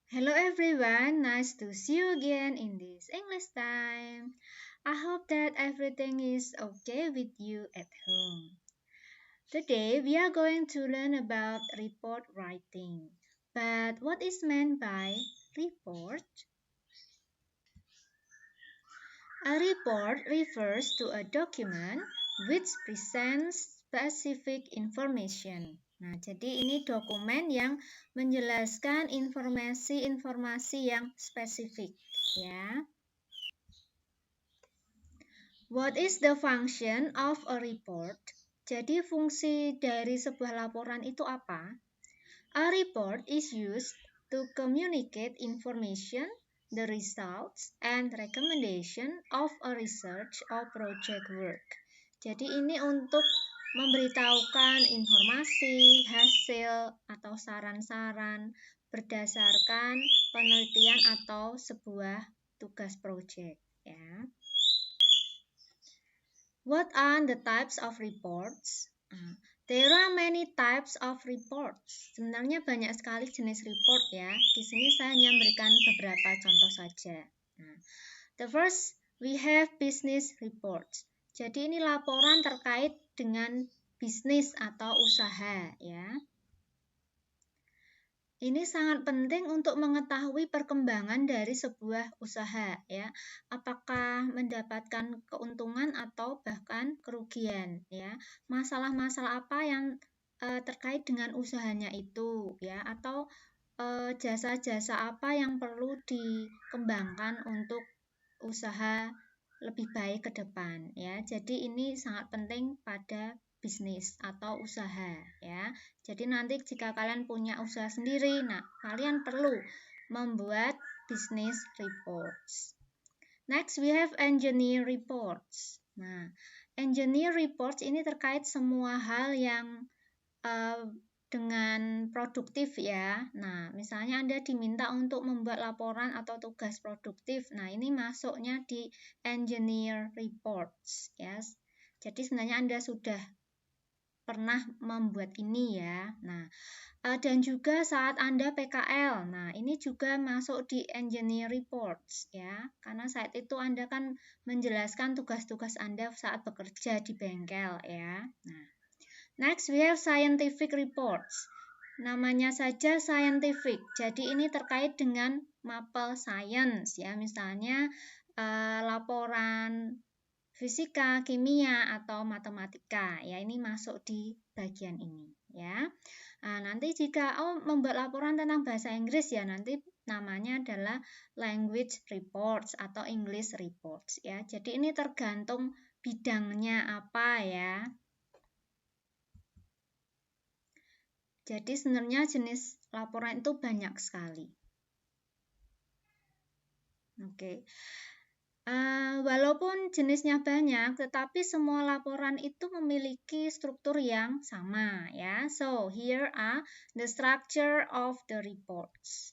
Hello everyone, nice to see you again in this English time. I hope that everything is okay with you at home. Today we are going to learn about report writing. But what is meant by report? A report refers to a document which presents specific information. Nah, jadi ini dokumen yang menjelaskan informasi-informasi yang spesifik, ya. What is the function of a report? Jadi fungsi dari sebuah laporan itu apa? A report is used to communicate information, the results, and recommendation of a research or project work. Jadi ini untuk memberitahukan informasi, hasil, atau saran-saran berdasarkan penelitian atau sebuah tugas proyek, ya. What are the types of reports? There are many types of reports. Sebenarnya banyak sekali jenis report ya. Di sini saya hanya memberikan beberapa contoh saja. The first, we have business reports. Jadi ini laporan terkait dengan bisnis atau usaha ya. Ini sangat penting untuk mengetahui perkembangan dari sebuah usaha ya. Apakah mendapatkan keuntungan atau bahkan kerugian ya. Masalah-masalah apa yang terkait dengan usahanya itu ya, atau jasa-jasa apa yang perlu dikembangkan untuk usaha lebih baik ke depan ya. Jadi ini sangat penting pada bisnis atau usaha ya. Jadi nanti jika kalian punya usaha sendiri, nah kalian perlu membuat business reports. Next we have engineer reports. Nah, engineer reports ini terkait semua hal yang dengan produktif ya. Nah, misalnya Anda diminta untuk membuat laporan atau tugas produktif. Nah, ini masuknya di engineer reports ya. Jadi sebenarnya Anda sudah pernah membuat ini ya. Nah, dan juga saat Anda PKL. Nah, ini juga masuk di engineer reports ya. Karena saat itu Anda kan menjelaskan tugas-tugas Anda saat bekerja di bengkel ya. Nah, next we have scientific reports. Namanya saja scientific. Jadi ini terkait dengan mapel science ya. Misalnya laporan fisika, kimia, atau matematika. Ya, ini masuk di bagian ini ya. Nah, nanti jika membuat laporan tentang bahasa Inggris ya, nanti namanya adalah language reports atau English reports ya. Jadi ini tergantung bidangnya apa ya. Jadi sebenarnya jenis laporan itu banyak sekali. Oke. Walaupun jenisnya banyak, tetapi semua laporan itu memiliki struktur yang sama ya. So, here are the structure of the reports.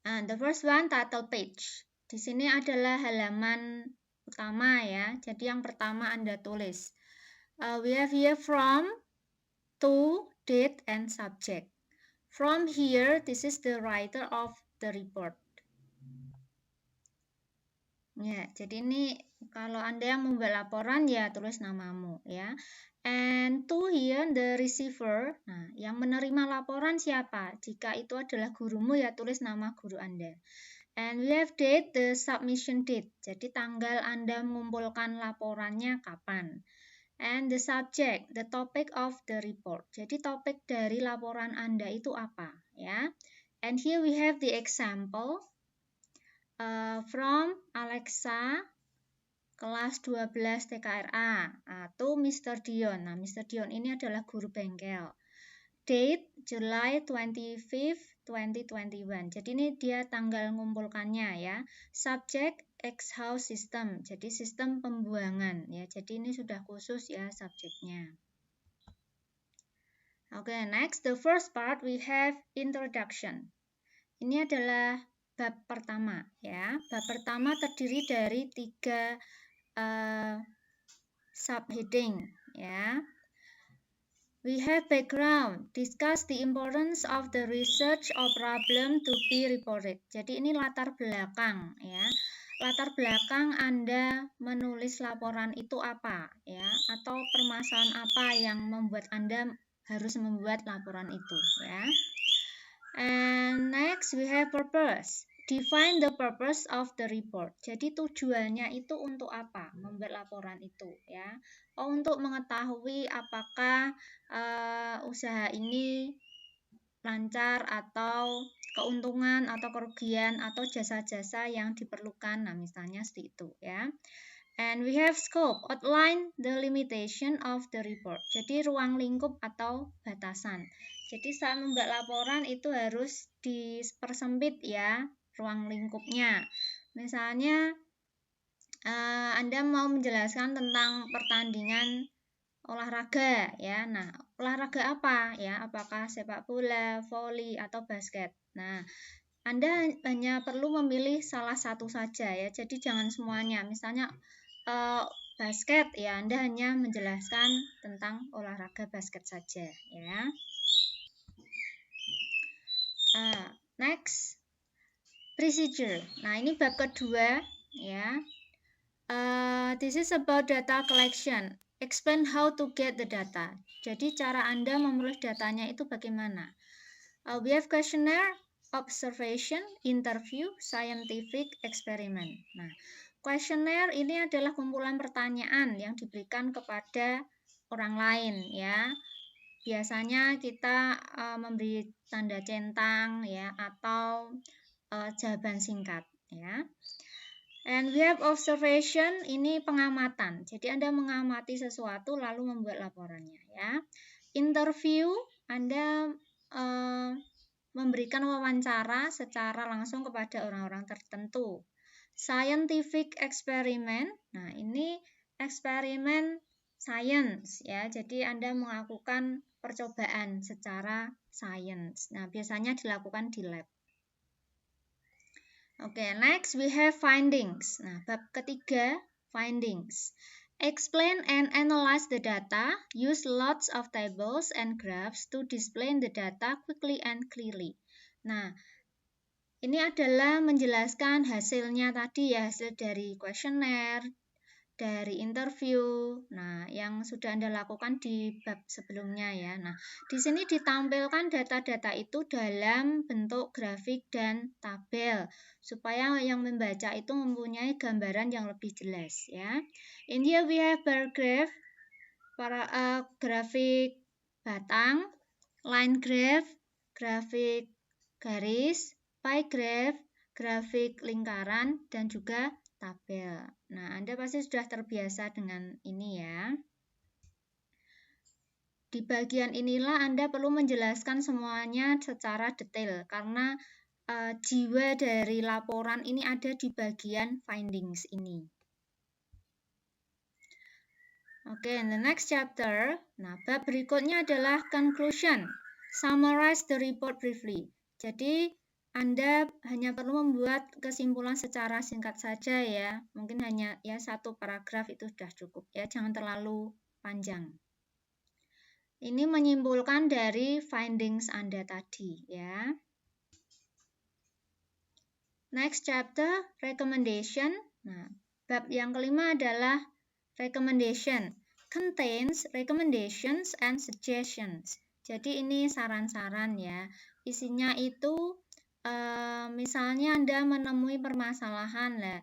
And the first one, title page. Di sini adalah halaman utama ya. Jadi yang pertama Anda tulis. We have here from, to, date, and subject. From here, this is the writer of the report. Ya, jadi ini kalau Anda yang membuat laporan ya tulis namamu ya. And to here the receiver. Nah, yang menerima laporan siapa? Jika itu adalah gurumu ya tulis nama guru Anda. And we have date, the submission date. Jadi tanggal Anda mengumpulkan laporannya kapan. And the subject, the topic of the report. Jadi topik dari laporan Anda itu apa ya. And here we have the example. From Alexa kelas 12 TKRA to Mr. Dion. Nah, Mr. Dion ini adalah guru bengkel. Date July 25th, 2021. Jadi ini dia tanggal ngumpulkannya ya. Subject X-House System. Jadi sistem pembuangan ya. Jadi ini sudah khusus ya subjeknya. Oke, next the first part we have introduction. Ini adalah bab pertama ya. Bab pertama terdiri dari 3 subheading ya. We have background. Discuss the importance of the research or problem to be reported. Jadi ini latar belakang ya. Latar belakang Anda menulis laporan itu apa ya, atau permasalahan apa yang membuat Anda harus membuat laporan itu ya. And next we have purpose. Define the purpose of the report. Jadi tujuannya itu untuk apa membuat laporan itu ya. Untuk mengetahui apakah usaha ini lancar atau keuntungan atau kerugian atau jasa-jasa yang diperlukan. Nah, misalnya seperti itu ya. And we have scope, outline the limitation of the report. Jadi ruang lingkup atau batasan. Jadi saat membuat laporan itu harus dipersempit ya ruang lingkupnya. Misalnya Anda mau menjelaskan tentang pertandingan olahraga ya. Nah, olahraga apa ya? Apakah sepak bola, voli atau basket? Nah, Anda hanya perlu memilih salah satu saja ya. Jadi jangan semuanya. Misalnya basket ya, Anda hanya menjelaskan tentang olahraga basket saja ya. Next, procedure. Nah, ini bab kedua ya. This is about data collection. Explain how to get the data. Jadi cara Anda memperoleh datanya itu bagaimana? We have questionnaire, observation, interview, scientific experiment. Nah, questionnaire ini adalah kumpulan pertanyaan yang diberikan kepada orang lain ya. Biasanya kita memberi tanda centang ya atau jawaban singkat ya. And we have observation, ini pengamatan. Jadi Anda mengamati sesuatu lalu membuat laporannya ya. Interview, Anda memberikan wawancara secara langsung kepada orang-orang tertentu. Scientific experiment, nah ini eksperimen science ya. Jadi Anda melakukan percobaan secara science. Nah, biasanya dilakukan di lab. Oke, next we have findings. Nah, bab ketiga, findings. Explain and analyze the data. Use lots of tables and graphs to display the data quickly and clearly. Nah, ini adalah menjelaskan hasilnya tadi ya, hasil dari kuesioner, dari interview. Nah, yang sudah Anda lakukan di bab sebelumnya ya. Nah, di sini ditampilkan data-data itu dalam bentuk grafik dan tabel supaya yang membaca itu mempunyai gambaran yang lebih jelas ya. In here we have bar graph, grafik batang, line graph, grafik garis, pie graph, grafik lingkaran, dan juga tabel. Nah, Anda pasti sudah terbiasa dengan ini ya. Di bagian inilah Anda perlu menjelaskan semuanya secara detail karena jiwa dari laporan ini ada di bagian findings ini. Oke, the next chapter. Nah, bab berikutnya adalah conclusion. Summarize the report briefly. Jadi, Anda hanya perlu membuat kesimpulan secara singkat saja ya. Mungkin hanya ya satu paragraf itu sudah cukup ya, jangan terlalu panjang. Ini menyimpulkan dari findings Anda tadi ya. Next chapter, recommendation. Nah, bab yang kelima adalah recommendation. Contains recommendations and suggestions. Jadi ini saran-saran ya. Isinya itu misalnya Anda menemui permasalahan lah,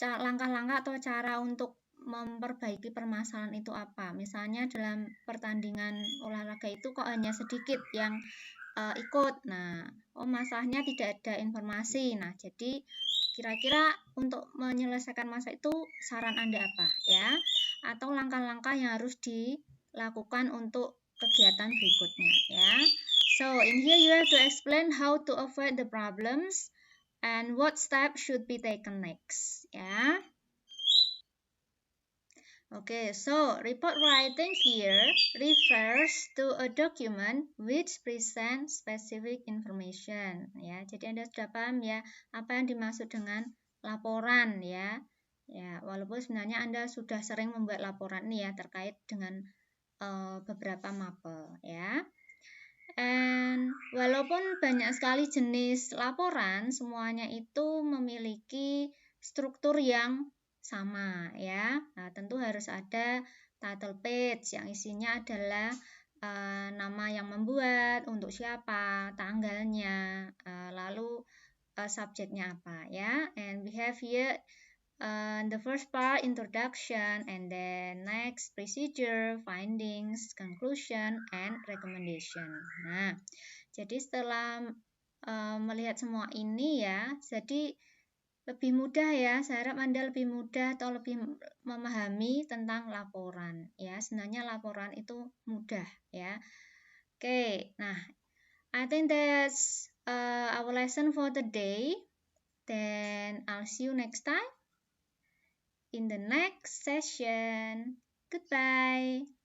langkah-langkah atau cara untuk memperbaiki permasalahan itu apa. Misalnya dalam pertandingan olahraga itu kok hanya sedikit yang ikut. Nah, masalahnya tidak ada informasi. Nah, jadi kira-kira untuk menyelesaikan masalah itu saran Anda apa ya? Atau langkah-langkah yang harus dilakukan untuk kegiatan berikutnya ya. So, in here you have to explain how to avoid the problems and what steps should be taken next ya. Okay, so report writing here refers to a document which presents specific information ya. Jadi Anda sudah paham ya apa yang dimaksud dengan laporan ya. Ya, walaupun sebenarnya Anda sudah sering membuat laporan ini ya terkait dengan beberapa mapel ya. And walaupun banyak sekali jenis laporan, semuanya itu memiliki struktur yang sama ya. Nah, tentu harus ada title page yang isinya adalah nama yang membuat, untuk siapa, tanggalnya, lalu subjeknya apa ya. And we have here the first part introduction, and then next procedure, findings, conclusion, and recommendation. Nah, jadi setelah melihat semua ini ya, jadi lebih mudah ya, saya harap Anda lebih mudah atau lebih memahami tentang laporan ya. Sebenarnya laporan itu mudah ya. Oke, nah I think that's our lesson for the day. Then I'll see you next time in the next session. Goodbye.